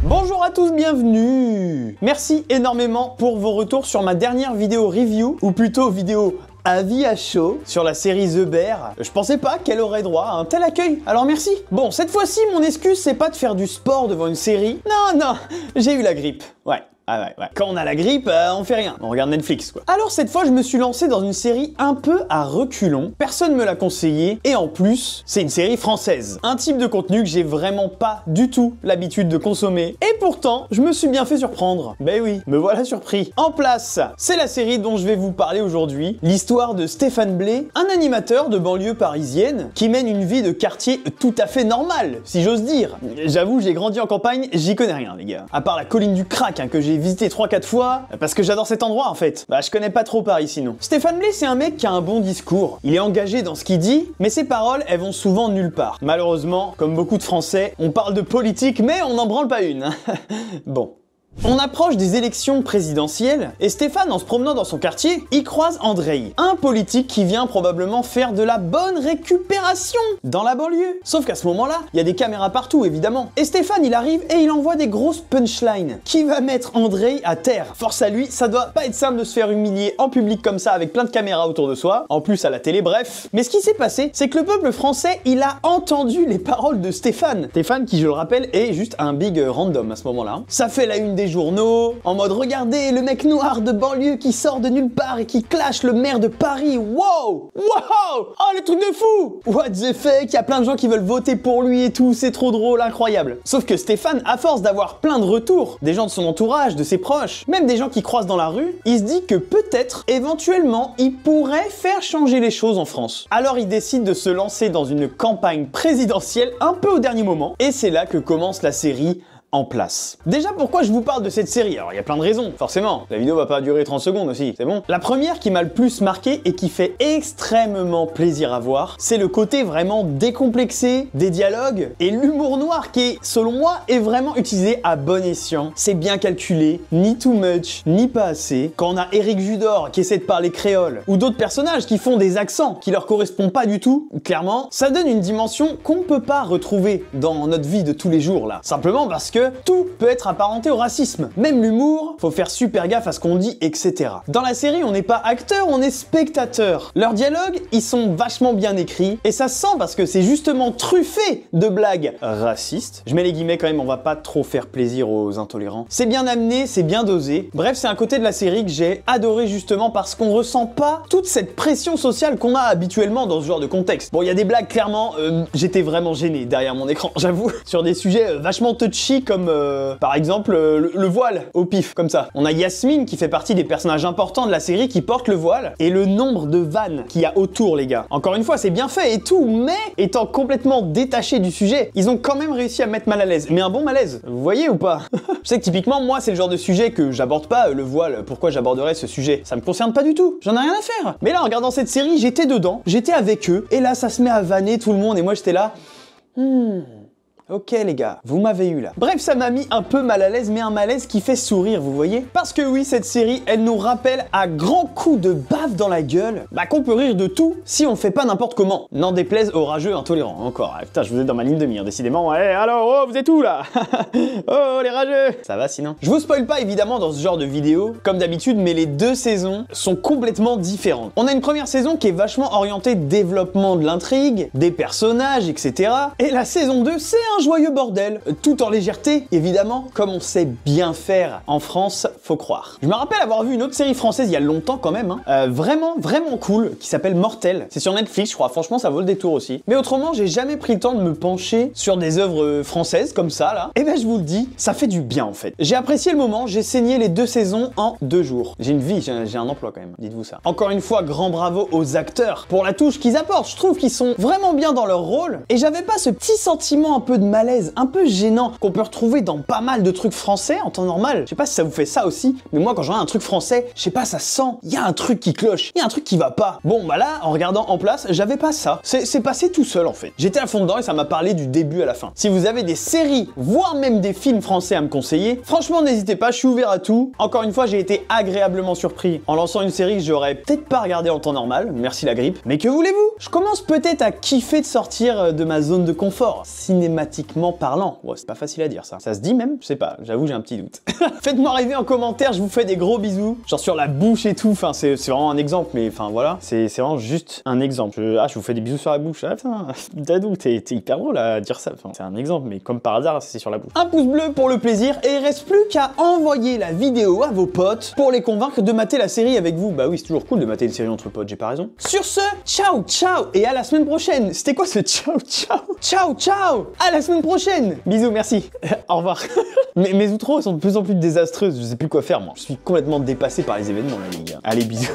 Bonjour à tous, bienvenue. Merci énormément pour vos retours sur ma dernière vidéo review, ou plutôt vidéo avis à chaud sur la série The Bear. Je pensais pas qu'elle aurait droit à un tel accueil, alors merci. Bon, cette fois-ci, mon excuse, c'est pas de faire du sport devant une série. Non, j'ai eu la grippe. Ouais. Quand on a la grippe, on fait rien. On regarde Netflix, quoi. Alors cette fois, je me suis lancé dans une série un peu à reculons. Personne me l'a conseillé. Et en plus, c'est une série française. Un type de contenu que j'ai vraiment pas du tout l'habitude de consommer. Et pourtant, je me suis bien fait surprendre. Ben oui, me voilà surpris. En place, c'est la série dont je vais vous parler aujourd'hui. L'histoire de Stéphane Blé, un animateur de banlieue parisienne qui mène une vie de quartier tout à fait normale, si j'ose dire. J'avoue, j'ai grandi en campagne, j'y connais rien, les gars. À part la colline du Crac, que j'ai visité 3-4 fois, parce que j'adore cet endroit en fait. Bah je connais pas trop Paris sinon. Stéphane Blé, c'est un mec qui a un bon discours. Il est engagé dans ce qu'il dit, mais ses paroles, elles vont souvent nulle part. Malheureusement, comme beaucoup de Français, on parle de politique, mais on n'en branle pas une. Bon. On approche des élections présidentielles et Stéphane, en se promenant dans son quartier, il croise Andrei, un politique qui vient probablement faire de la bonne récupération dans la banlieue. Sauf qu'à ce moment-là, il y a des caméras partout évidemment. Et Stéphane, il arrive et il envoie des grosses punchlines qui va mettre Andrei à terre. Force à lui, ça doit pas être simple de se faire humilier en public comme ça avec plein de caméras autour de soi, en plus à la télé, bref. Mais ce qui s'est passé, c'est que le peuple français, il a entendu les paroles de Stéphane. Stéphane qui, je le rappelle, est juste un big random à ce moment-là. Ça fait la une des journaux, en mode regardez le mec noir de banlieue qui sort de nulle part et qui clash le maire de Paris. Wow! Oh le truc de fou! What the fuck? Il y a plein de gens qui veulent voter pour lui et tout, c'est trop drôle, incroyable. Sauf que Stéphane, à force d'avoir plein de retours, des gens de son entourage, de ses proches, même des gens qui croisent dans la rue, il se dit que peut-être, éventuellement, il pourrait faire changer les choses en France. Alors il décide de se lancer dans une campagne présidentielle un peu au dernier moment, et c'est là que commence la série En place. Déjà, pourquoi je vous parle de cette série? Alors, il y a plein de raisons, forcément. La vidéo va pas durer 30 secondes aussi, c'est bon? La première qui m'a le plus marqué et qui fait extrêmement plaisir à voir, c'est le côté vraiment décomplexé des dialogues et l'humour noir qui, selon moi, est vraiment utilisé à bon escient. C'est bien calculé, ni too much, ni pas assez. Quand on a Éric Judor qui essaie de parler créole, ou d'autres personnages qui font des accents qui leur correspondent pas du tout, clairement, ça donne une dimension qu'on peut pas retrouver dans notre vie de tous les jours, là. Simplement parce que tout peut être apparenté au racisme. Même l'humour, faut faire super gaffe à ce qu'on dit, etc. Dans la série, on n'est pas acteur, on est spectateur. Leurs dialogues, ils sont vachement bien écrits, et ça se sent parce que c'est justement truffé de blagues racistes. Je mets les guillemets quand même, on va pas trop faire plaisir aux intolérants. C'est bien amené, c'est bien dosé. Bref, c'est un côté de la série que j'ai adoré justement parce qu'on ressent pas toute cette pression sociale qu'on a habituellement dans ce genre de contexte. Bon, il y a des blagues, clairement, j'étais vraiment gêné derrière mon écran, j'avoue, sur des sujets vachement touchy comme par exemple le voile au pif, comme ça. On a Yasmine qui fait partie des personnages importants de la série qui porte le voile et le nombre de vannes qu'il y a autour, les gars. Encore une fois, c'est bien fait et tout, mais étant complètement détaché du sujet, ils ont quand même réussi à me mettre mal à l'aise. Mais un bon malaise, vous voyez ou pas? Je sais que typiquement, moi, c'est le genre de sujet que j'aborde pas, le voile. Pourquoi j'aborderais ce sujet? Ça me concerne pas du tout, j'en ai rien à faire. Mais là, en regardant cette série, j'étais dedans, j'étais avec eux, et là, ça se met à vanner tout le monde, et moi, j'étais là... Ok les gars, vous m'avez eu là. Bref, ça m'a mis un peu mal à l'aise, mais un malaise qui fait sourire, vous voyez? Parce que oui, cette série, elle nous rappelle à grands coups de baffe dans la gueule, qu'on peut rire de tout si on le fait pas n'importe comment. N'en déplaise aux rageux intolérants, encore. Ah, putain, je vous ai dans ma ligne de mire, décidément. Ouais, alors, oh, vous êtes où là? Oh, les rageux! Ça va sinon? Je vous spoil pas évidemment dans ce genre de vidéo, comme d'habitude, mais les deux saisons sont complètement différentes. On a une première saison qui est vachement orientée développement de l'intrigue, des personnages, etc. Et la saison 2, c'est un joyeux bordel, tout en légèreté, évidemment, comme on sait bien faire en France, faut croire. Je me rappelle avoir vu une autre série française il y a longtemps quand même, vraiment cool, qui s'appelle Mortel. C'est sur Netflix, je crois, franchement ça vaut le détour aussi. Mais autrement, j'ai jamais pris le temps de me pencher sur des œuvres françaises comme ça, là. Et ben je vous le dis, ça fait du bien en fait. J'ai apprécié le moment, j'ai saigné les 2 saisons en 2 jours. J'ai une vie, j'ai un emploi quand même, dites-vous ça. Encore une fois, grand bravo aux acteurs pour la touche qu'ils apportent. Je trouve qu'ils sont vraiment bien dans leur rôle. Et j'avais pas ce petit sentiment un peu de malaise, un peu gênant qu'on peut retrouver dans pas mal de trucs français en temps normal. Je sais pas si ça vous fait ça aussi, mais moi quand je regarde un truc français, je sais pas, ça sent, il y a un truc qui cloche, il y a un truc qui va pas. Bon bah là, en regardant En place, j'avais pas ça. C'est passé tout seul en fait. J'étais à fond dedans et ça m'a parlé du début à la fin. Si vous avez des séries, voire même des films français à me conseiller, franchement n'hésitez pas, je suis ouvert à tout. Encore une fois, j'ai été agréablement surpris en lançant une série que j'aurais peut-être pas regardée en temps normal, merci la grippe. Mais que voulez-vous? Je commence peut-être à kiffer de sortir de ma zone de confort cinématique esthétiquement parlant. Ouais, c'est pas facile à dire ça. Ça se dit même? Je sais pas, j'avoue j'ai un petit doute. Faites-moi rêver en commentaire, je vous fais des gros bisous. Genre sur la bouche et tout, enfin c'est vraiment un exemple, mais enfin voilà, c'est vraiment juste un exemple. Je vous fais des bisous sur la bouche. Ah putain, Dadou, t'es hyper drôle à dire ça. Enfin, c'est un exemple, mais comme par hasard, c'est sur la bouche. Un pouce bleu pour le plaisir, et il reste plus qu'à envoyer la vidéo à vos potes pour les convaincre de mater la série avec vous. Bah oui, c'est toujours cool de mater une série entre potes, j'ai pas raison. Sur ce, ciao, ciao, et à la semaine prochaine. C'était quoi ce ciao, ciao? Ciao, ciao, à la semaine prochaine. Bisous, merci. Au revoir. Mes outros sont de plus en plus désastreuses, je sais plus quoi faire moi. Je suis complètement dépassé par les événements là les gars. Allez, bisous.